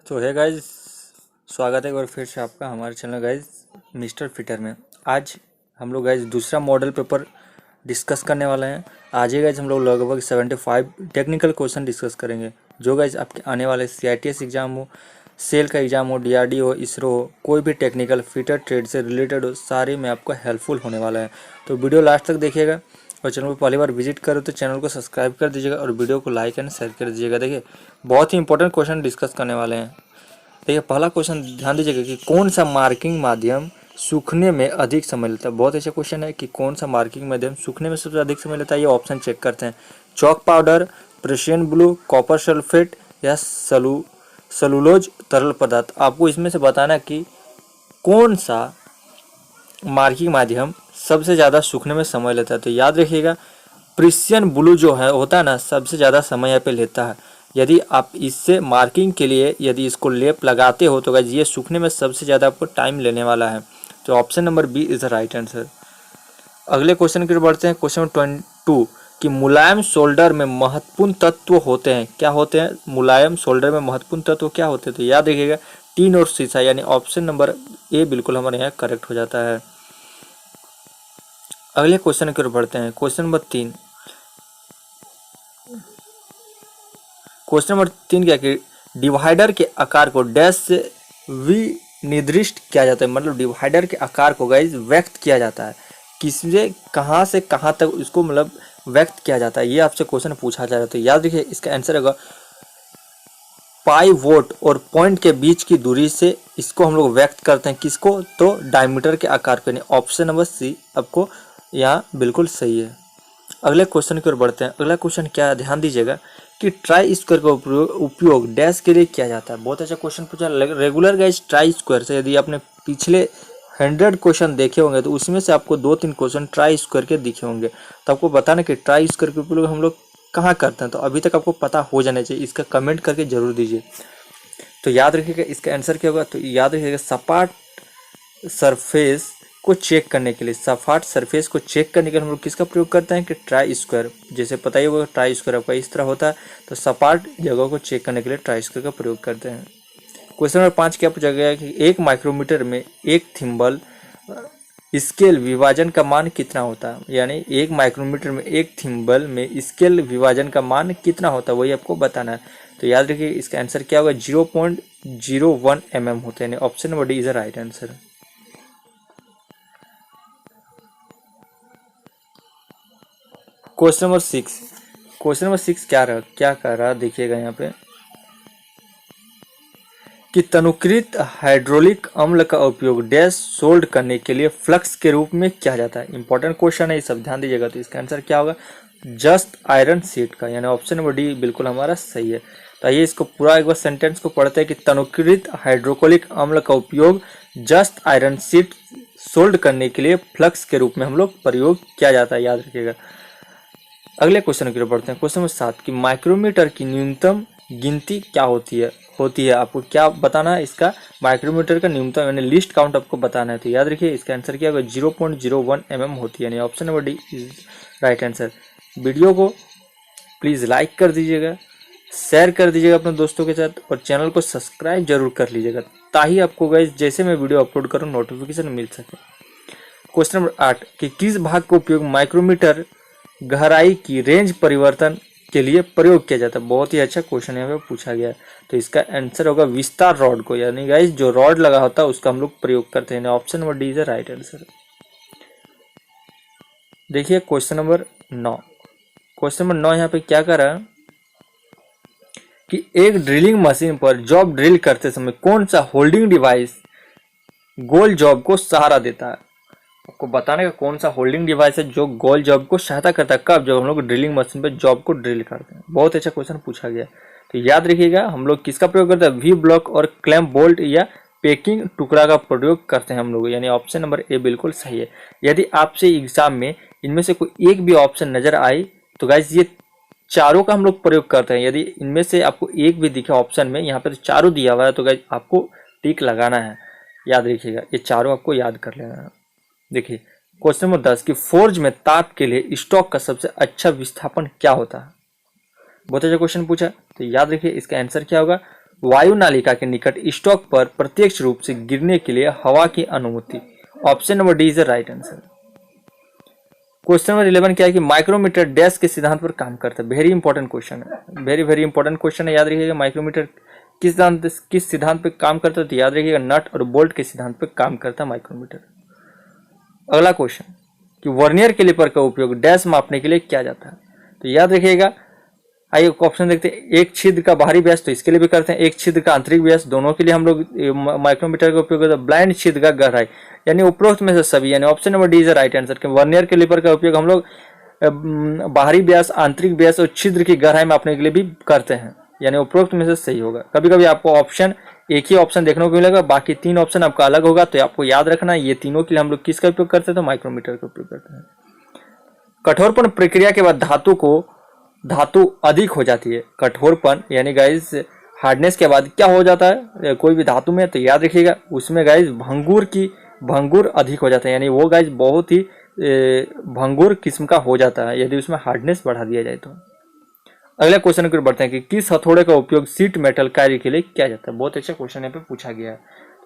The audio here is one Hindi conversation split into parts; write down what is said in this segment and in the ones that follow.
तो है गाइज, स्वागत है एक बार फिर से आपका हमारे चैनल गाइज मिस्टर फिटर में। आज हम लोग गाइज दूसरा मॉडल पेपर डिस्कस करने वाले हैं। आज ही गाइज हम लोग लगभग 75 टेक्निकल क्वेश्चन डिस्कस करेंगे, जो गाइज आपके आने वाले CITS एग्ज़ाम हो, सेल का एग्ज़ाम हो, DRD हो, इसरो हो, कोई भी टेक्निकल फिटर ट्रेड से रिलेटेड हो, सारे में आपको हेल्पफुल होने वाला है। तो वीडियो लास्ट तक देखिएगा और चैनल को पहली बार विजिट करो तो चैनल को सब्सक्राइब कर दीजिएगा और वीडियो को लाइक एंड शेयर कर दीजिएगा। देखिए, बहुत ही इंपॉर्टेंट क्वेश्चन डिस्कस करने वाले हैं। देखिए, पहला क्वेश्चन ध्यान दीजिएगा कि कौन सा मार्किंग माध्यम सूखने में अधिक समय लेता है। बहुत अच्छा क्वेश्चन है कि कौन सा मार्किंग माध्यम सूखने में सबसे अधिक समय लेता है। ये ऑप्शन चेक करते हैं: chalk powder, Prussian blue, copper sulphate या सेलुलोज तरल पदार्थ। आपको इसमें से बताना है कि कौन सा मार्किंग माध्यम सबसे ज़्यादा सूखने में समय लेता है। तो याद रखिएगा, प्रेशियन ब्लू जो है होता है ना, सबसे ज़्यादा समय यहाँ पे लेता है। यदि आप इससे मार्किंग के लिए यदि इसको लेप लगाते हो तो गाइस ये सूखने में सबसे ज़्यादा आपको टाइम लेने वाला है। तो option number B is the right answer. अगले क्वेश्चन की ओर बढ़ते हैं। क्वेश्चन नंबर 22 कि मुलायम सोल्डर में महत्वपूर्ण तत्व होते हैं। क्या होते हैं मुलायम सोल्डर में महत्वपूर्ण तत्व? क्या होते हैं? तो याद रखिएगा, टीन और शीशा, यानी ऑप्शन नंबर ए बिल्कुल हमारे यहाँ करेक्ट हो जाता है। अगले क्वेश्चन की ओर बढ़ते हैं। क्वेश्चन नंबर 3 क्या कि डिवाइडर के आकार को डैश से विनिर्दिष्ट किया जाता है। मतलब डिवाइडर के आकार को गाइज व्यक्त किया जाता है, किससे कहाँ से कहाँ तक इसको मतलब व्यक्त किया जाता है। ये आपसे क्वेश्चन पूछा जा रहा है। तो याद रखिए, इसका आंसर होगा पाई वोट और पॉइंट के बीच की दूरी से इसको हम लोग व्यक्त करते हैं। किसको? तो डायमीटर के आकार को। ऑप्शन नंबर सी आपको यहाँ बिल्कुल सही है। अगले क्वेश्चन की ओर बढ़ते हैं। अगला क्वेश्चन क्या है, ध्यान दीजिएगा कि ट्राई स्क्वायर का उपयोग डैश के लिए किया जाता है। बहुत अच्छा क्वेश्चन पूछा। रेगुलर गाइज ट्राई स्क्वायर से यदि आपने पिछले 100 क्वेश्चन देखे होंगे तो उसमें से आपको 2-3 क्वेश्चन ट्राई स्क्वायर के दिखे होंगे। तो आपको बताना कि ट्राई स्क्वायर का उपयोग हम लोग कहाँ करते हैं। तो अभी तक आपको पता हो जाना चाहिए, इसका कमेंट करके जरूर दीजिए। तो याद रखिएगा इसका आंसर क्या होगा। तो याद रखिएगा, सपाट सरफेस को चेक करने के लिए, सपाट सरफेस को चेक करने के लिए हम लोग किसका प्रयोग करते हैं कि ट्राई स्क्वायर। जैसे पता ही होगा, ट्राई स्क्वायर आपका इस तरह होता है। तो सपाट जगह को चेक करने के लिए ट्राई स्क्वायर का प्रयोग करते हैं। क्वेश्चन नंबर 5 क्या पूछा गया कि 1 माइक्रोमीटर में एक थिम्बल स्केल विभाजन का मान कितना होता है। यानी 1 माइक्रोमीटर में एक थिम्बल में स्केल विभाजन का मान कितना होता है, वही आपको बताना है। तो याद रखिए, इसका आंसर क्या होगा, 0.01 mm होता है। Option number D is the right answer. Question number 6 क्या कर रहा देखिएगा यहाँ पे कि तनुकृत हाइड्रोलिक अम्ल का उपयोग डैश सोल्ड करने के लिए फ्लक्स के रूप में किया जाता है। इंपॉर्टेंट क्वेश्चन है, ये सब ध्यान दीजिएगा। तो इसका आंसर क्या होगा, जस्ट आयरन शीट का, यानी ऑप्शन नंबर डी बिल्कुल हमारा सही है। तो आइए इसको पूरा एक बार सेंटेंस को पढ़ते हैं कि तनुकृत हाइड्रोक्लोरिक अम्ल का उपयोग जस्ट आयरन शीट सोल्ड करने के लिए फ्लक्स के रूप में हम लोग प्रयोग किया जाता है। याद रखिएगा। अगले क्वेश्चन की ओर बढ़ते हैं। क्वेश्चन नंबर 7 कि माइक्रोमीटर की न्यूनतम गिनती क्या होती है। आपको क्या बताना है, इसका माइक्रोमीटर का न्यूनतम यानी लिस्ट काउंट आपको बताना है। तो याद रखिए, इसका आंसर क्या होगा, 0.01 mm होती है। यानी option number D is right answer. Video को प्लीज़ लाइक कर दीजिएगा, शेयर कर दीजिएगा अपने दोस्तों के साथ और चैनल को सब्सक्राइब जरूर कर लीजिएगा, ताकि आपको गाइस जैसे मैं वीडियो अपलोड करूँ नोटिफिकेशन मिल सके। क्वेश्चन नंबर 8 कि किस भाग का उपयोग माइक्रोमीटर गहराई की रेंज परिवर्तन के लिए प्रयोग किया जाता है। बहुत ही अच्छा क्वेश्चन यहाँ पे पूछा गया है। तो इसका आंसर होगा विस्तार रॉड को, यानी गाइस जो रॉड लगा होता है उसका हम लोग प्रयोग करते हैं। Option number D is the right answer. देखिए क्वेश्चन नंबर 9 यहाँ पे क्या कर रहा है कि एक ड्रिलिंग मशीन पर जॉब ड्रिल करते समय कौन सा होल्डिंग डिवाइस गोल जॉब को सहारा देता है। आपको बताने का कौन सा होल्डिंग डिवाइस है जो गोल जॉब को सहायता करता है। कब? जब हम लोग ड्रिलिंग मशीन पे जॉब को ड्रिल करते हैं। बहुत अच्छा क्वेश्चन पूछा गया। तो याद रखिएगा, हम लोग किसका प्रयोग करते हैं, वी ब्लॉक और क्लैंप बोल्ट या पैकिंग टुकड़ा का प्रयोग करते हैं हम लोग। यानी ऑप्शन नंबर ए बिल्कुल सही है। यदि आपसे एग्जाम में इनमें से कोई एक भी ऑप्शन नजर आए तो गाइज ये चारों का हम लोग प्रयोग करते हैं। यदि इनमें से आपको एक भी दिखे ऑप्शन में, यहाँ पर चारों दिया हुआ है, तो गाइज आपको टिक लगाना है। याद रखिएगा, ये चारों आपको याद कर लेना है। देखिए क्वेश्चन नंबर 10 कि फोर्ज में ताप के लिए स्टॉक का सबसे अच्छा विस्थापन क्या होता है। बहुत अच्छा क्वेश्चन पूछा। तो याद रखिए, इसका आंसर क्या होगा, वायु नालिका के निकट स्टॉक पर प्रत्यक्ष रूप से गिरने के लिए हवा की अनुमति। Option number D is the right answer. Question number 11 क्या है कि माइक्रोमीटर डैश के सिद्धांत पर काम करता है। वेरी इंपॉर्टेंट क्वेश्चन है, वेरी इंपॉर्टेंट क्वेश्चन है, याद रखिएगा। माइक्रोमीटर किस सिद्धांत पे काम करता है, तो याद रखिएगा नट और बोल्ट के सिद्धांत पे काम करता है माइक्रोमीटर। अगला क्वेश्चन कि वर्नियर कैलिपर का उपयोग डैश मापने के लिए किया जाता है, तो याद रखिएगा। आइए ऑप्शन देखते हैं। एक छिद्र का बाहरी व्यास, तो इसके लिए भी करते हैं। एक छिद्र का आंतरिक व्यास, दोनों के लिए हम लोग माइक्रोमीटर का उपयोग करते हैं। ब्लाइंड छिद्र का गहराई, यानी उपरोक्त में से सभी, यानी option number D is right answer. कि वर्नियर कैलिपर का उपयोग हम लोग बाहरी व्यास, आंतरिक व्यास और छिद्र की गहराई मापने के लिए भी करते हैं, यानी उपरोक्त में से सही होगा। कभी कभी आपको ऑप्शन एक ही ऑप्शन देखने को मिलेगा, बाकी 3 ऑप्शन आपका अलग होगा, तो आपको याद रखना ये तीनों के लिए हम लोग किसका उपयोग करते हैं, तो माइक्रोमीटर का उपयोग करते हैं। कठोरपन प्रक्रिया के बाद धातु अधिक हो जाती है। कठोरपन यानी गाइस हार्डनेस के बाद क्या हो जाता है कोई भी धातु में, तो याद रखिएगा उसमें गाइस भंगुर अधिक हो जाता है, यानी वो गाइस बहुत ही भंगुर किस्म का हो जाता है यदि उसमें हार्डनेस बढ़ा दिया जाए तो। अगले क्वेश्चन की ओर बढ़ते हैं कि किस हथौड़े का उपयोग सीट मेटल कार्य के लिए किया जाता है। बहुत अच्छा क्वेश्चन यहाँ पे पूछा गया है,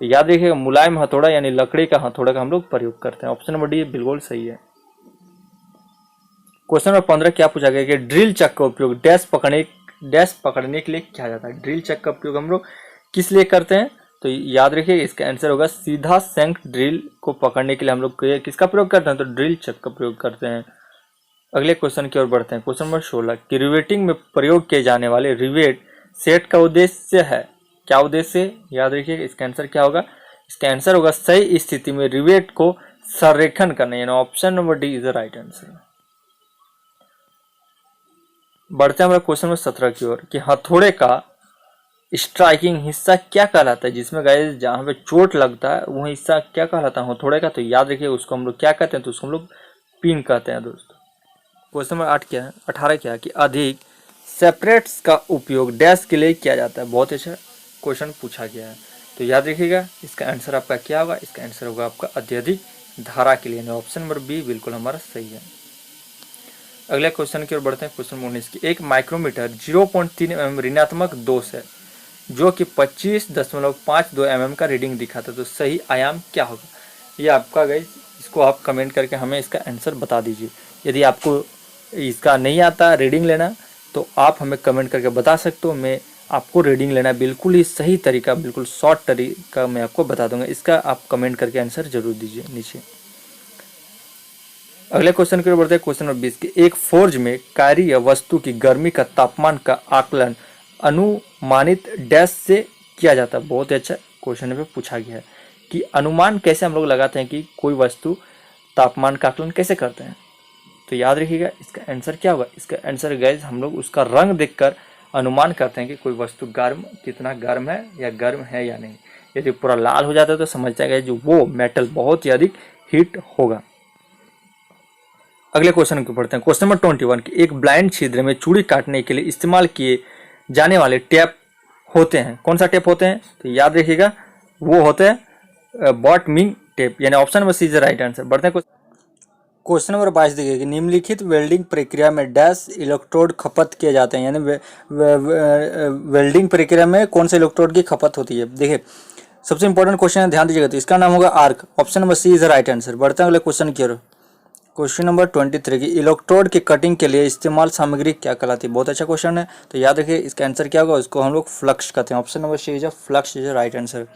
तो याद रखिएगा मुलायम हथौड़ा यानी लकड़ी का हथौड़ा का हम लोग प्रयोग करते हैं। ऑप्शन नंबर डी बिल्कुल सही है। क्वेश्चन नंबर 15 क्या पूछा गया कि ड्रिल चक का उपयोग डैश पकड़ने के लिए किया जाता है। ड्रिल चक का उपयोग हम लोग किस लिए करते हैं, तो याद रखिए इसका आंसर होगा सीधा शंख ड्रिल को पकड़ने के लिए हम लोग किसका प्रयोग करते हैं, तो ड्रिल चक का प्रयोग करते हैं। अगले क्वेश्चन की ओर बढ़ते हैं। क्वेश्चन नंबर 16 कि रिवेटिंग में प्रयोग किए जाने वाले रिवेट सेट का उद्देश्य है। क्या उद्देश्य, याद रखिए इसका आंसर क्या होगा, इसका आंसर होगा सही स्थिति में रिवेट को संरेखन करना, यानी option number D is the right answer. बढ़ते हैं हमारे क्वेश्चन नंबर 17 की ओर कि हथौड़े का स्ट्राइकिंग हिस्सा क्या कहलाता है, जिसमें गाइस जहां पे चोट लगता है वो हिस्सा क्या कहलाता है हथौड़े का, तो याद रखिए उसको हम लोग क्या कहते हैं, तो उसको हम लोग पिन कहते हैं दोस्तों। क्वेश्चन नंबर 18 क्या है कि अधिक सेपरेट्स का उपयोग डैश के लिए किया जाता है। बहुत अच्छा क्वेश्चन पूछा गया है, तो याद रखिएगा इसका आंसर आपका क्या होगा, इसका आंसर होगा आपका अत्यधिक धारा के लिए, ऑप्शन नंबर बी बिल्कुल हमारा सही है। अगले क्वेश्चन की ओर बढ़ते हैं। क्वेश्चन 19 की एक माइक्रोमीटर 0.3 mm ऋणात्मक दोष है जो कि 25.52 mm का रीडिंग दिखाता है, तो सही आयाम क्या होगा, ये आपका गाइस इसको आप कमेंट करके हमें इसका आंसर बता दीजिए। यदि आपको इसका नहीं आता रीडिंग लेना तो आप हमें कमेंट करके बता सकते हो, मैं आपको रीडिंग लेना बिल्कुल ही सही तरीका, बिल्कुल शॉर्ट तरीका मैं आपको बता दूंगा, इसका आप कमेंट करके आंसर जरूर दीजिए नीचे। अगले क्वेश्चन की ओर बढ़ते हैं। क्वेश्चन नंबर 20 की एक फोर्ज में कार्य या वस्तु की गर्मी का तापमान का आकलन अनुमानित डैश से किया जाता है। बहुत ही अच्छा क्वेश्चन पे पूछा गया है कि अनुमान कैसे हम लोग लगाते हैं कि कोई वस्तु तापमान का आकलन कैसे करते हैं, तो याद रखिएगा इसका आंसर क्या होगा, इसका आंसर गाइस हम लोग उसका रंग देखकर अनुमान करते हैं कि कोई वस्तु कितना गर्म है या नहीं। यदि पूरा लाल हो जाता है तो समझते हैं जो वो मेटल बहुत ही अधिक हीट होगा। अगले क्वेश्चन को पढ़ते हैं। क्वेश्चन नंबर 21 की एक ब्लाइंड छिद्र में चूड़ी काटने के लिए इस्तेमाल किए जाने वाले टेप होते हैं। कौन सा टेप होते हैं, तो याद रखिएगा वो होते हैं बॉटमिंग टेप, यानी option number C is the right answer. बढ़ते हैं क्वेश्चन नंबर 22 देखिए कि निम्नलिखित वेल्डिंग प्रक्रिया में डैश इलेक्ट्रोड खपत किए जाते हैं, यानी वेल्डिंग प्रक्रिया में कौन से इलेक्ट्रोड की खपत होती है। देखिए सबसे इंपॉर्टेंट क्वेश्चन है, ध्यान दीजिएगा, तो इसका नाम होगा arc. Option number C is the right answer. बढ़ते हैं अगले क्वेश्चन की ओर। क्वेश्चन नंबर 23 की इलेक्ट्रोड की कटिंग के लिए इस्तेमाल सामग्री क्या कहलाती है। बहुत अच्छा क्वेश्चन है, तो याद रखिए इसका आंसर क्या होगा, इसको हम लोग फ्लक्स कहते हैं। Option number C is flux is right answer.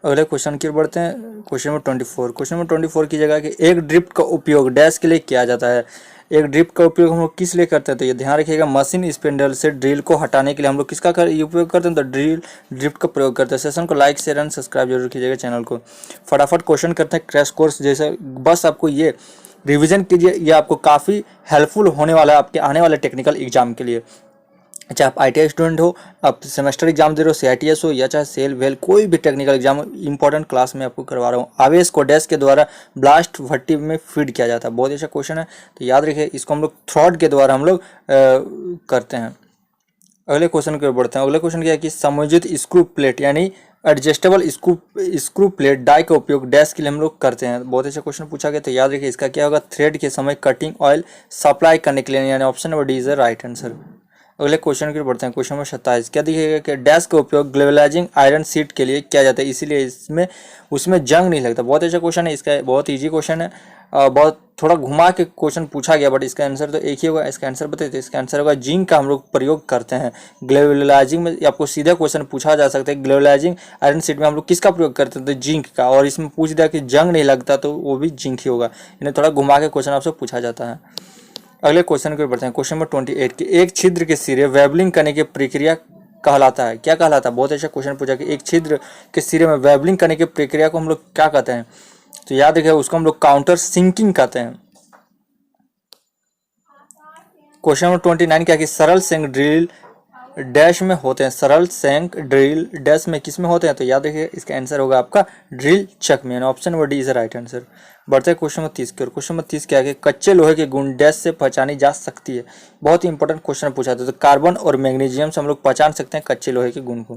अगले क्वेश्चन की ओर बढ़ते हैं। Question number 24। क्वेश्चन नंबर 24 की जगह कि एक ड्रिफ्ट का उपयोग डैश के लिए किया जाता है। एक ड्रिफ्ट का उपयोग हम लोग किस लिए करते हैं, तो ये ध्यान रखिएगा मशीन स्पिंडल से ड्रिल को हटाने के लिए हम लोग किसका उपयोग करते हैं, तो ड्रिफ्ट का प्रयोग करते हैं। सेशन को लाइक शेयर एंड सब्सक्राइब जरूर कीजिएगा चैनल को। फटाफट क्वेश्चन करते हैं क्रैश कोर्स जैसे, बस आपको ये रिवीजन कीजिए, ये आपको काफ़ी हेल्पफुल होने वाला है आपके आने वाले टेक्निकल एग्जाम के लिए। चाहे आप ITI स्टूडेंट हो, आप सेमेस्टर एग्जाम दे रहे हो, CITS हो, या चाहे सेल वेल कोई भी टेक्निकल एग्जाम इंपॉर्टेंट क्लास में आपको करवा रहा हूँ। आवेश को डैश के द्वारा ब्लास्ट भट्टी में फीड किया जाता है। बहुत अच्छा क्वेश्चन है, तो याद रखिए इसको हम लोग थ्रॉड के द्वारा हम लोग करते हैं। अगले क्वेश्चन की ओर बढ़ते हैं। अगले क्वेश्चन क्या है कि समायोजित स्क्रू प्लेट यानी एडजस्टेबल स्क्रू प्लेट डाई का उपयोग डैश के लिए हम लोग करते हैं। बहुत अच्छा क्वेश्चन पूछा गया, तो याद रखिए इसका क्या होगा, थ्रेड के समय कटिंग ऑयल सप्लाई करने के लिए, यानी option number D is the right answer. अगले क्वेश्चन की ओर बढ़ते हैं। क्वेश्चन नंबर 27 क्या दिखेगा कि डैश का उपयोग ग्लोबलाइजिंग आयरन शीट के लिए किया जाता है, इसीलिए इसमें उसमें जंग नहीं लगता। बहुत अच्छा क्वेश्चन है, इसका बहुत इजी क्वेश्चन है। बहुत थोड़ा घुमा के क्वेश्चन पूछा गया, बट इसका आंसर तो एक ही होगा। इसका आंसर बताइए, इसका आंसर होगा जिंक का हम लोग प्रयोग करते हैं ग्लोबलाइजिंग में। आपको सीधा क्वेश्चन पूछा जा सकता है ग्लोबलाइजिंग आयरन शीट में हम लोग किसका प्रयोग करते हैं, तो जिंक का। और इसमें पूछ दिया कि जंग नहीं लगता, तो वो भी जिंक ही होगा। इन्हें थोड़ा घुमा के क्वेश्चन आपसे पूछा जाता है। अगले क्वेश्चन की ओर बढ़ते हैं। क्वेश्चन नंबर 28 की एक छिद्र के सिरे वेबलिंग करने की प्रक्रिया कहलाता है, क्या कहलाता है। बहुत अच्छा क्वेश्चन पूछा कि एक छिद्र के सिरे में वेबलिंग करने की प्रक्रिया को हम लोग क्या कहते हैं, तो याद रखिए उसको हम लोग काउंटर सिंकिंग कहते हैं। क्वेश्चन नंबर 29 क्या कि सरल सेंक ड्रिल डैश में होते हैं, सरल सेंक ड्रिल डैश में किस में होते हैं, तो याद रखिए इसका आंसर होगा आपका ड्रिल चक में। Option number D is right answer. बढ़ते हैं क्वेश्चन नंबर 30 की ओर। क्वेश्चन नंबर 30 क्या है कि कच्चे लोहे के गुण डैश से पहचानी जा सकती है। बहुत ही इंपॉर्टेंट क्वेश्चन पूछा था, तो कार्बन और मैग्नीशियम से हम लोग पहचान सकते हैं कच्चे लोहे के गुण को।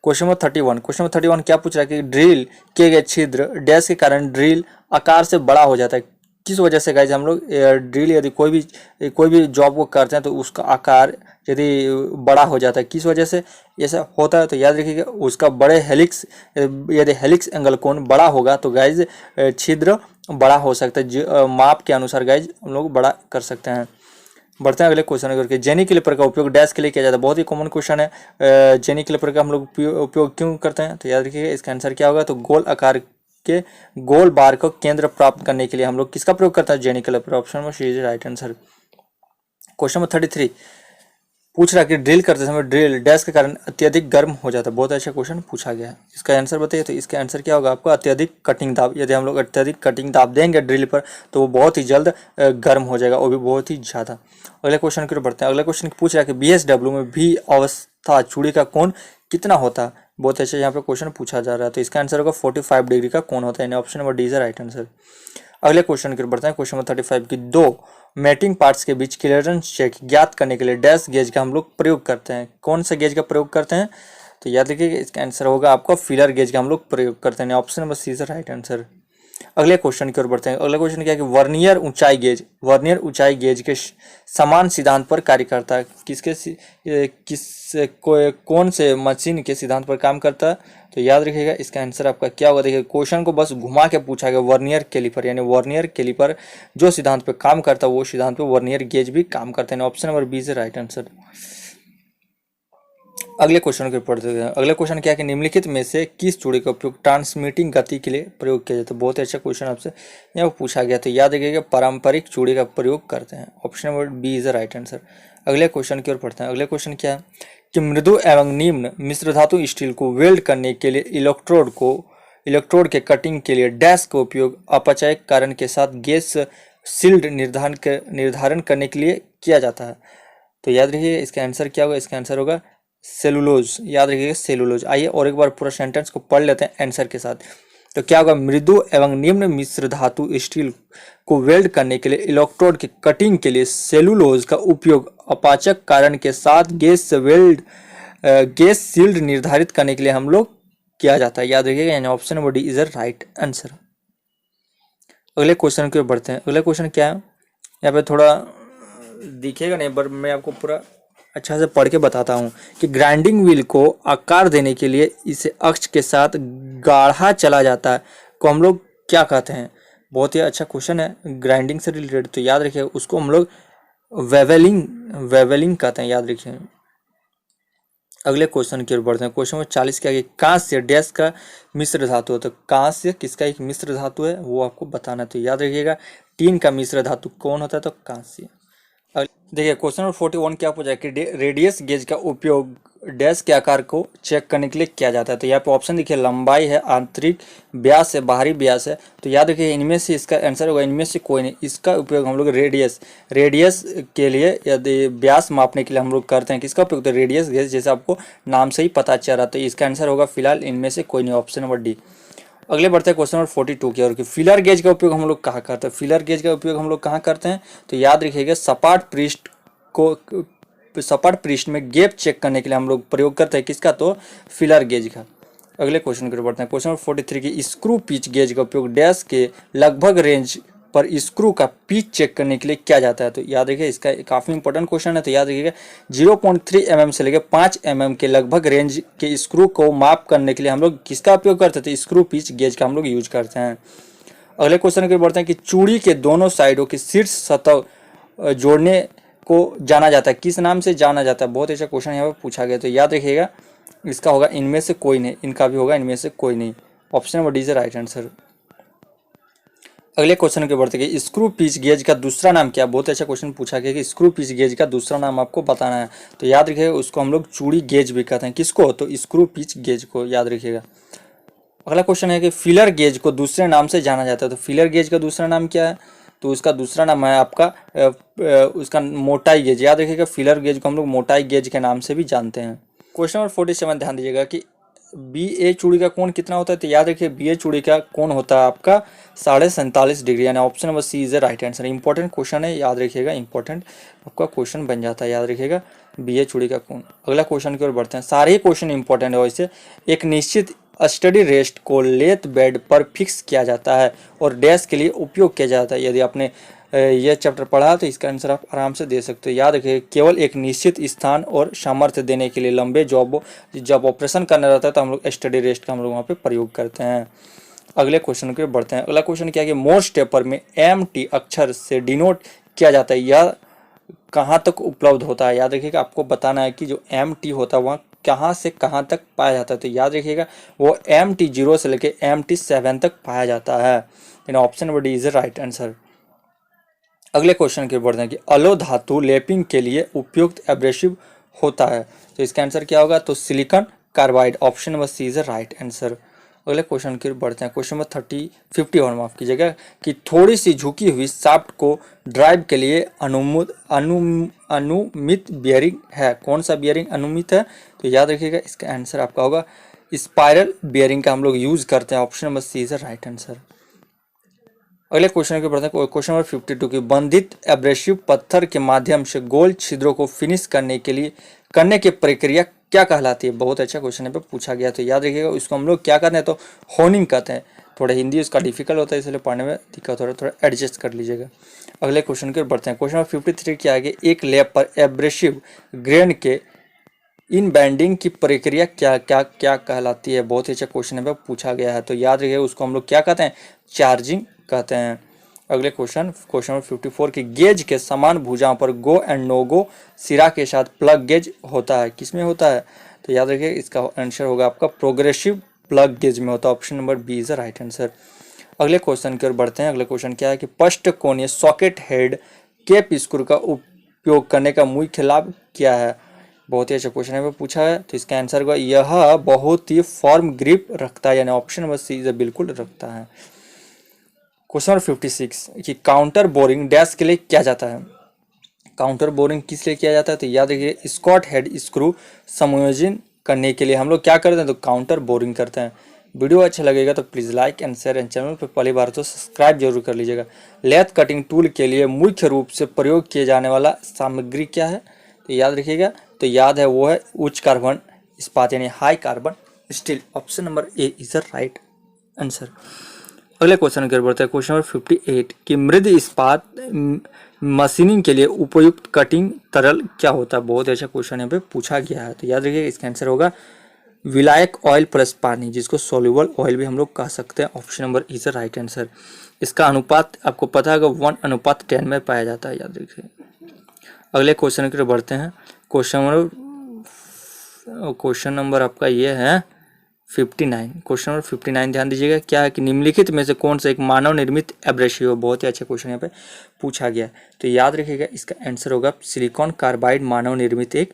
क्वेश्चन नंबर 31, क्वेश्चन नंबर 31 क्या पूछ रहा है कि ड्रिल किए गए छिद्र डैश के कारण ड्रिल आकार से बड़ा हो जाता है, किस वजह से गाइज हम लोग ड्रिल यदि कोई भी जॉब को करते हैं तो उसका आकार यदि बड़ा हो जाता है, किस वजह से ऐसा होता है, तो याद रखिएगा उसका बड़े हेलिक्स, यदि हेलिक्स एंगल कोण बड़ा होगा तो गाइज छिद्र बड़ा हो सकता है। माप के अनुसार गाइज हम लोग बड़ा कर सकते हैं। बढ़ते हैं अगले क्वेश्चन करके। जेनी क्लिपर का उपयोग डैश के लिए किया जाता है, बहुत ही कॉमन क्वेश्चन है। जेनी क्लिपर का हम लोग उपयोग क्यों करते हैं, तो याद रखिएगा इसका आंसर क्या होगा, तो गोल आकार के गोल बार को केंद्र प्राप्त करने के लिए हम लोग किसका प्रयोग करते हैं, jenny calliper. Option number C is right answer. Question number 33 पूछ रहा है कि ड्रिल करते समय ड्रिल डैश के कारण अत्यधिक गर्म हो जाता है, बहुत अच्छा क्वेश्चन पूछा गया है। इसका आंसर बताइए, तो इसका आंसर क्या होगा आपका अत्यधिक कटिंग दाब। यदि हम लोग अत्यधिक कटिंग दाब देंगे ड्रिल पर तो वो बहुत ही जल्द गर्म हो जाएगा, वो भी बहुत ही ज़्यादा। अगले क्वेश्चन की ओर बढ़ते हैं। अगले क्वेश्चन पूछ रहा है कि BSW में भी अवस्था चूड़ी का कोण कितना होता है, बहुत अच्छा यहाँ पे क्वेश्चन पूछा जा रहा है, तो इसका आंसर होगा 45 डिग्री का कोण होता है। Option number D is right answer. अगले क्वेश्चन की ओर बढ़ते हैं। क्वेश्चन नंबर 35 की दो मैटिंग पार्ट्स के बीच क्लियरेंस चेक ज्ञात करने के लिए डैश गेज का हम लोग प्रयोग करते हैं, कौन सा गेज का प्रयोग करते हैं, तो याद रखिए इसका आंसर होगा आपका फीलर गेज का हम लोग प्रयोग करते हैं। Option number C is right answer. अगले क्वेश्चन की ओर बढ़ते हैं। अगला क्वेश्चन क्या है कि वर्नियर ऊंचाई गेज के समान सिद्धांत पर कार्य करता है, कौन से मशीन के सिद्धांत पर काम करता है, तो याद रखिएगा इसका आंसर आपका क्या होगा। देखिए क्वेश्चन को बस घुमा के पूछा गया, वर्नियर कैलिपर, यानी वर्नियर कैलिपर जो सिद्धांत पर काम करता है वो सिद्धांत पर वर्नियर गेज भी काम करते हैं। Option number B is right answer. अगले क्वेश्चन के पढ़ते हैं। अगले क्वेश्चन क्या है कि निम्नलिखित में से किस चूड़ी का उपयोग ट्रांसमिटिंग गति के लिए प्रयोग किया जाता है, बहुत ही अच्छा क्वेश्चन आपसे यहाँ पूछा गया, तो याद रखिएगा पारंपरिक चूड़ी का प्रयोग करते हैं। Option number B is right answer. अगले क्वेश्चन की ओर पढ़ते हैं। अगले क्वेश्चन क्या है कि मृदु एवं निम्न मिश्र धातु स्टील को वेल्ड करने के लिए इलेक्ट्रोड के कटिंग के लिए डैश का उपयोग अपचय कारण के साथ गैस सील्ड निर्धारण करने के लिए किया जाता है, तो याद रखिए इसका आंसर क्या होगा, इसका आंसर होगा सेलुलोज। याद रखिएगा सेलुलोज। आइए और एक बार पूरा सेंटेंस को पढ़ लेते हैं आंसर के साथ। तो क्या होगा, मृदु एवं निम्न मिश्र धातु स्टील को वेल्ड करने के लिए इलेक्ट्रोड की कटिंग के लिए सेलुलोज का उपयोग अपाचक कारण के साथ गैस सील्ड निर्धारित करने के लिए हम लोग किया जाता है। याद रखिएगा यानी option number D is right answer. अगले क्वेश्चन की ओर बढ़ते हैं। अगले क्वेश्चन क्या है, यहाँ पे थोड़ा दिखेगा नहीं पर मैं आपको पूरा अच्छा से पढ़ के बताता हूँ कि ग्राइंडिंग व्हील को आकार देने के लिए इसे अक्ष के साथ गाढ़ा चला जाता है को हम लोग क्या कहते हैं, बहुत ही अच्छा क्वेश्चन है ग्राइंडिंग से रिलेटेड, तो याद रखिए उसको हम लोग वेवलिंग कहते हैं, याद रखिए। अगले क्वेश्चन की ओर बढ़ते हैं। क्वेश्चन नंबर 40 क्या है, कांस्य डैश का मिश्र धातु है, तो कांस्य किसका एक मिश्र धातु है वो आपको बताना, तो याद रखिएगा टीन का मिश्र धातु कौन होता है, तो कांस्य। देखिए क्वेश्चन नंबर 41 क्या पूछा है कि रेडियस गेज का उपयोग डैश के आकार को चेक करने के लिए किया जाता है, तो यहाँ पे ऑप्शन देखिए लंबाई है, आंतरिक व्यास है, बाहरी व्यास है, तो याद रखिए इनमें से इसका आंसर होगा इनमें से कोई नहीं। इसका उपयोग हम लोग रेडियस के लिए यदि व्यास मापने के लिए हम लोग करते हैं, किसका उपयोग, तो रेडियस गेज, जैसे आपको नाम से ही पता चल रहा, तो इसका आंसर होगा फिलहाल इनमें से कोई नहीं, ऑप्शन नंबर डी। अगले बढ़ते हैं क्वेश्चन नंबर 42 की ओर कि फिलर गेज का उपयोग हम लोग कहाँ करते हैं, फिलर गेज का उपयोग हम लोग कहाँ करते हैं, तो याद रखिएगा सपाट पृष्ठ में गैप चेक करने के लिए हम लोग प्रयोग करते हैं, किसका, तो फिलर गेज का। अगले क्वेश्चन की ओर बढ़ते हैं। क्वेश्चन नंबर 43 की स्क्रू पिच गेज का उपयोग डैश के लगभग रेंज पर स्क्रू का पिच चेक करने के लिए क्या जाता है? तो याद रखिए, इसका काफ़ी इंपॉर्टेंट क्वेश्चन है। तो याद रखिएगा 0.3 mm से लेकर 5 mm के लगभग रेंज के स्क्रू को माप करने के लिए हम लोग किसका उपयोग करते थे? स्क्रू पिच गेज का हम लोग यूज करते हैं। अगले क्वेश्चन की बढ़ते हैं कि चूड़ी के दोनों साइडों की शीर्ष सतह जोड़ने को जाना जाता है, किस नाम से जाना जाता है? बहुत अच्छा क्वेश्चन यहाँ पर पूछा गया। तो याद रखिएगा, इसका होगा इनमें से कोई नहीं, इनका भी होगा इनमें से कोई नहीं। Option number D is right answer. अगले क्वेश्चन के बढ़ते हैं, स्क्रू पिच गेज का दूसरा नाम क्या? बहुत अच्छा क्वेश्चन पूछा गया कि स्क्रू पिच गेज का दूसरा नाम आपको बताना है। तो याद रखिएगा, उसको हम लोग चूड़ी गेज भी कहते हैं। किसको? तो स्क्रू पिच गेज को, याद रखिएगा। अगला क्वेश्चन है कि फिलर गेज को दूसरे नाम से जाना जाता है। तो फिलर गेज का दूसरा नाम क्या है? तो उसका दूसरा नाम है आपका उसका मोटाई गेज। याद रखिएगा, फिलर गेज को हम लोग मोटाई गेज के नाम से भी जानते हैं। क्वेश्चन नंबर 47 ध्यान दीजिएगा कि बी ए चूड़ी का कोण कितना होता है? तो याद रखिए, बी ए चूड़ी का कोण होता है आपका 47.5 डिग्री, यानी option number C is the right answer. Important question है, याद रखिएगा, इंपॉर्टेंट आपका क्वेश्चन बन जाता है। याद रखिएगा, बी ए चूड़ी का कोण। अगला क्वेश्चन की ओर बढ़ते हैं। सारे ही क्वेश्चन इंपॉर्टेंट है। वैसे एक निश्चित स्टडी रेस्ट को लेथ बेड पर फिक्स किया जाता है और डैश के लिए उपयोग किया जाता है। यदि आपने यह चैप्टर पढ़ा तो इसका आंसर आप आराम से दे सकते हो। याद रखिए, केवल एक निश्चित स्थान और सामर्थ्य देने के लिए लंबे जब ऑपरेशन करना रहता है तो हम लोग स्टडी रेस्ट का हम लोग वहाँ पे प्रयोग करते हैं। अगले क्वेश्चन के बढ़ते हैं। अगला क्वेश्चन क्या है कि मोर्स टेपर में MT अक्षर से डिनोट किया जाता है, यह कहाँ तक उपलब्ध होता है? याद रखिएगा, आपको बताना है कि जो MT होता है वहाँ कहाँ से कहाँ तक पाया जाता है। तो याद रखिएगा, वो MT 0 से लेकर MT 7 तक पाया जाता है। Option number D is the right answer. अगले क्वेश्चन की बढ़ते हैं कि अलो धातु लेपिंग के लिए उपयुक्त एब्रेसिव होता है। तो इसका आंसर क्या होगा? तो silicon carbide. Option number C is the right answer. अगले क्वेश्चन की बढ़ते हैं। क्वेश्चन नंबर 51 माफ कीजिएगा कि थोड़ी सी झुकी हुई शाफ्ट को ड्राइव के लिए अनुमित बियरिंग है। कौन सा बियरिंग अनुमित है? तो याद रखिएगा, इसका आंसर आपका होगा स्पाइरल बियरिंग का हम लोग यूज करते हैं। Option number C is the right answer. अगले क्वेश्चन के बढ़ते हैं। क्वेश्चन नंबर 52 की बंधित एब्रेसिव पत्थर के माध्यम से गोल छिद्रों को फिनिश करने की प्रक्रिया क्या कहलाती है? बहुत अच्छा क्वेश्चन है पे पूछा गया। तो याद रखिएगा, उसको हम लोग क्या कहते हैं? तो होनिंग कहते हैं। थोड़ा हिंदी उसका डिफिकल्ट होता है, इसलिए पढ़ने में दिक्कत हो रहा है, थोड़ा एडजस्ट कर लीजिएगा। अगले क्वेश्चन की ओर बढ़ते हैं। क्वेश्चन नंबर 53 क्या है कि एक लैब पर एब्रेसिव ग्रेन के इन बैंडिंग की प्रक्रिया क्या क्या क्या कहलाती है? बहुत ही अच्छा क्वेश्चन है, पूछा गया है। तो याद रखिएगा, उसको हम लोग क्या कहते हैं? चार्जिंग कहते हैं। अगले क्वेश्चन नंबर 54 की गेज के समान भुजाओं पर गो एंड नो गो सिरा के साथ प्लग गेज होता है, किसमें होता है? तो याद रखिए, इसका आंसर होगा आपका प्रोग्रेसिव प्लग गेज में होता है। Option number B is the right answer. अगले क्वेश्चन की ओर बढ़ते हैं। अगले क्वेश्चन क्या है कि पृष्ठ कोणीय सॉकेट हेड केप स्क्रू का उपयोग करने का मुख्य लाभ क्या है? बहुत ही अच्छा क्वेश्चन है, पूछा है। तो इसका आंसर होगा यह बहुत ही फर्म ग्रिप रखता है, यानी ऑप्शन नंबर सी इज बिल्कुल रखता है। क्वेश्चन नंबर 56 कि काउंटर बोरिंग डैश के लिए किया जाता है। काउंटर बोरिंग किस लिए किया जाता है? तो याद रखिए, स्कॉट हेड स्क्रू समायोजन करने के लिए हम लोग क्या करते हैं? तो काउंटर बोरिंग करते हैं। वीडियो अच्छा लगेगा तो please like and share, and channel पर पहली बार तो सब्सक्राइब जरूर कर लीजिएगा। लेथ कटिंग टूल के लिए मुख्य रूप से प्रयोग किए जाने वाला सामग्री क्या है? तो याद रखिएगा, तो याद है वो है उच्च कार्बन इस्पात, यानी high carbon steel. Option number A is the right answer. अगले क्वेश्चन की ओर बढ़ते हैं। क्वेश्चन नंबर 58 कि मृद इस्पात मशीनिंग के लिए उपयुक्त कटिंग तरल क्या होता है? बहुत अच्छा क्वेश्चन यहाँ पे पूछा गया है। तो याद रखिए, इसका आंसर होगा विलायक ऑयल प्लस पानी, जिसको सोल्यूबल ऑयल भी हम लोग कह सकते हैं। Option number is the right answer. इसका अनुपात आपको पता है 1:10 में पाया जाता है, याद रखिए। अगले क्वेश्चन की ओर बढ़ते हैं। क्वेश्चन नंबर आपका ये है 59। क्वेश्चन नंबर 59 ध्यान दीजिएगा, क्या है कि निम्नलिखित में से कौन सा एक मानव निर्मित एब्रेसिव? बहुत ही अच्छा क्वेश्चन यहाँ पे पूछा गया। तो याद रखिएगा, इसका आंसर होगा सिलिकॉन कार्बाइड मानव निर्मित एक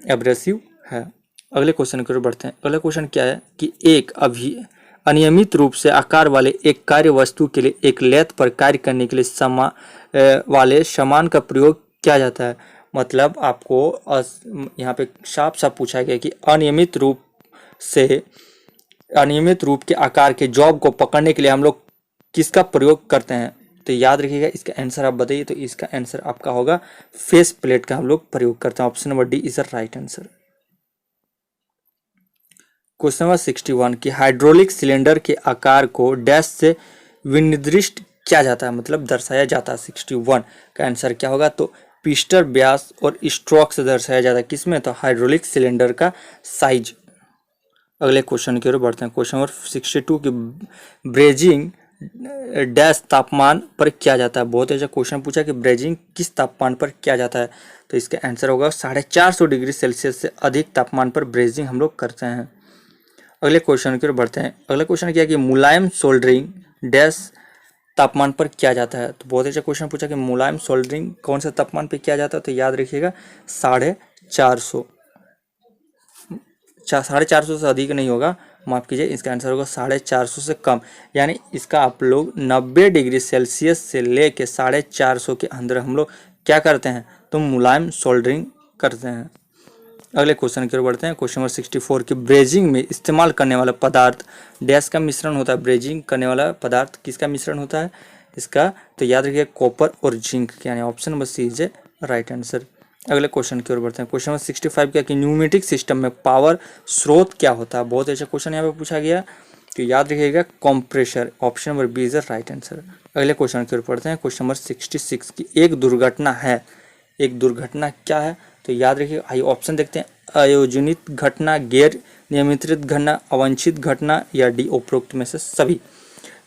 एब्रेसिव है। अगले क्वेश्चन की ओर बढ़ते हैं। अगला क्वेश्चन क्या है कि एक अनियमित रूप से आकार वाले एक कार्य वस्तु के लिए एक लेथ पर कार्य करने के लिए वाले सामान का प्रयोग किया जाता है। मतलब आपको यहाँ पे साफ साफ पूछा गया कि अनियमित रूप के आकार के जॉब को पकड़ने के लिए हम लोग किसका प्रयोग करते हैं? तो याद रखिएगा, इसका आंसर आप बताइए। तो इसका आंसर आपका होगा फेस प्लेट का हम लोग प्रयोग करते हैं। Option number D is the right answer. Question number 61 कि हाइड्रोलिक सिलेंडर के आकार को डैश से विनिर्दिष्ट क्या जाता है, मतलब दर्शाया जाता है। 61 का आंसर क्या होगा, तो पिस्टन व्यास और स्ट्रोक से दर्शाया जाता है। किसमें, तो हाइड्रोलिक सिलेंडर का साइज। अगले क्वेश्चन की ओर बढ़ते हैं। क्वेश्चन नंबर 62 की ब्रेजिंग डैश तापमान पर किया जाता है। बहुत अच्छा क्वेश्चन पूछा कि ब्रेजिंग किस तापमान पर किया जाता है, तो इसका आंसर होगा 450 डिग्री सेल्सियस से अधिक तापमान पर ब्रेजिंग हम लोग करते हैं। अगले क्वेश्चन की ओर बढ़ते हैं। अगला क्वेश्चन क्या है कि मुलायम सोल्डरिंग डैश तापमान पर किया जाता है। तो बहुत अच्छा क्वेश्चन पूछा कि मुलायम सोल्डरिंग कौन सा तापमान पर किया जाता है, तो याद रखिएगा 450। 450 से अधिक नहीं होगा, माफ कीजिए, इसका आंसर होगा 450 से कम। यानी इसका आप लोग 90 डिग्री सेल्सियस से लेके 450 के अंदर हम लोग क्या करते हैं, तो मुलायम सोल्डरिंग करते हैं। अगले क्वेश्चन की ओर बढ़ते हैं। क्वेश्चन नंबर 64 की ब्रेजिंग में इस्तेमाल करने वाला पदार्थ डैश का मिश्रण होता है। ब्रेजिंग करने वाला पदार्थ किसका मिश्रण होता है इसका, तो याद रखिए कॉपर और जिंक, यानी option number C is a right answer. अगले क्वेश्चन की ओर बढ़ते हैं। क्वेश्चन नंबर 65 क्या कि न्यूमेटिक सिस्टम में पावर स्रोत क्या होता है। बहुत अच्छा क्वेश्चन यहाँ पे पूछा गया, तो याद रखिएगा compressor, option number B is the right answer. अगले क्वेश्चन की ओर पढ़ते हैं। क्वेश्चन नंबर 66 की एक दुर्घटना है, एक दुर्घटना क्या है, तो याद रखिए, आइए ऑप्शन देखते हैं। अयोजनित घटना, गैर नियमित घटना, अवांछित घटना, या डी उपरोक्त में से सभी।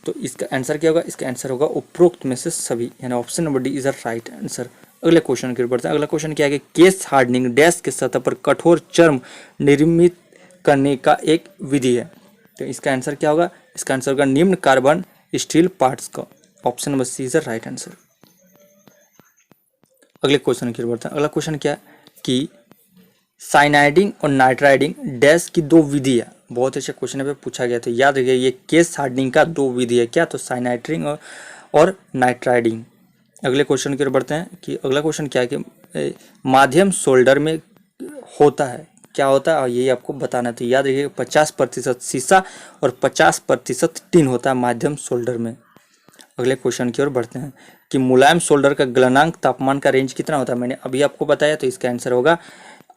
तो इसका आंसर क्या होगा, इसका आंसर होगा उपरोक्त में से सभी, यानी option number D is the right answer. अगले क्वेश्चन की ओर बढ़ते हैं। अगला क्वेश्चन क्या है कि केस हार्डनिंग डैश के सतह पर कठोर चर्म निर्मित करने का एक विधि है। तो इसका आंसर क्या होगा, इसका आंसर होगा निम्न कार्बन स्टील पार्ट्स का, option number C is the right answer. अगले क्वेश्चन की ओर बढ़ते हैं। अगला क्वेश्चन क्या है कि साइनाइडिंग और नाइट्राइडिंग डैश की दो विधि है। बहुत अच्छा क्वेश्चन पे पूछा गया, तो याद रखिए ये केस हार्डनिंग का दो विधि है, क्या, तो साइनाइड्रिंग और नाइट्राइडिंग। अगले क्वेश्चन की ओर बढ़ते हैं कि अगला क्वेश्चन क्या है कि माध्यम सोल्डर में होता है, क्या होता है, और यही आपको बताना है। तो याद रखिए 50% शीशा और 50% टिन होता है माध्यम सोल्डर में। अगले क्वेश्चन की ओर बढ़ते हैं कि मुलायम सोल्डर का गलनांक तापमान का रेंज कितना होता है। मैंने अभी आपको बताया, तो इसका आंसर होगा,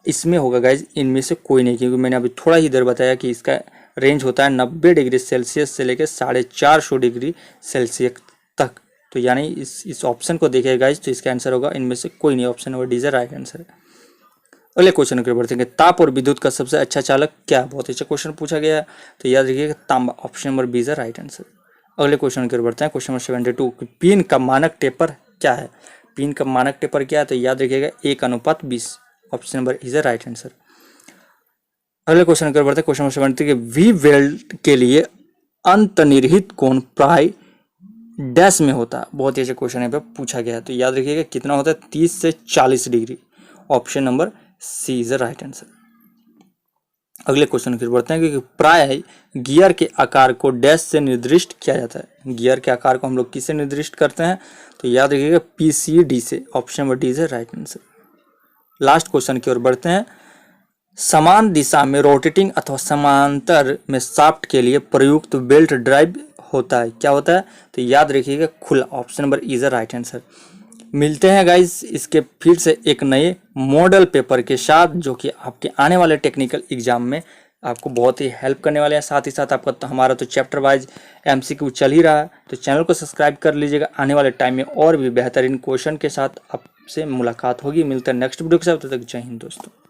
इसमें होगा गाइज इनमें से कोई नहीं, क्योंकि मैंने अभी थोड़ा ही देर बताया कि इसका रेंज होता है 90 डिग्री सेल्सियस से लेकर 450 डिग्री सेल्सियस तक। तो यानी इस ऑप्शन को देखिए गाइज, तो इसका आंसर होगा इनमें से कोई नहीं, option number D is right answer. अगले क्वेश्चन की ओर बढ़ते हैं। ताप और विद्युत का सबसे अच्छा चालक क्या, बहुत अच्छा क्वेश्चन पूछा गया है, तो याद रखिएगा तांबा, option number B is right answer. अगले क्वेश्चन की ओर बढ़ते हैं। क्वेश्चन नंबर 72 पिन का मानक टेपर क्या है। पिन का मानक टेपर क्या है, तो याद रखिएगा 1:20, option number is right answer. अगले क्वेश्चन की ओर बढ़ते हैं। क्वेश्चन नंबर 73 वी वेल्ड के लिए अंतर्निहित कोण प्राय डैश में होता है। बहुत ही अच्छा क्वेश्चन है पे पूछा गया है, तो याद रखिएगा कितना होता है, 30 से 40 degree, option number C is right answer. अगले क्वेश्चन की ओर बढ़ते हैं कि प्राय गियर के आकार को डैश से निर्दिष्ट किया जाता है। गियर के आकार को हम लोग किससे निर्दिष्ट करते हैं, तो याद रखिएगा PCD से, option number D is right answer. Last question की ओर बढ़ते हैं। समान दिशा में रोटेटिंग अथवा समांतर में शाफ्ट के लिए प्रयुक्त बेल्ट ड्राइव होता है, क्या होता है, तो याद रखिएगा खुला, option number is right answer. मिलते हैं गाइस इसके फिर से एक नए मॉडल पेपर के साथ, जो कि आपके आने वाले टेक्निकल एग्जाम में आपको बहुत ही हेल्प करने वाले हैं। साथ ही साथ आपका तो हमारा तो चैप्टर वाइज MCQ चल ही रहा है, तो चैनल को सब्सक्राइब कर लीजिएगा। आने वाले टाइम में और भी बेहतरीन क्वेश्चन के साथ आपसे मुलाकात होगी। मिलते हैं नेक्स्ट वीडियो के साथ, तब तक जय हिंद दोस्तों।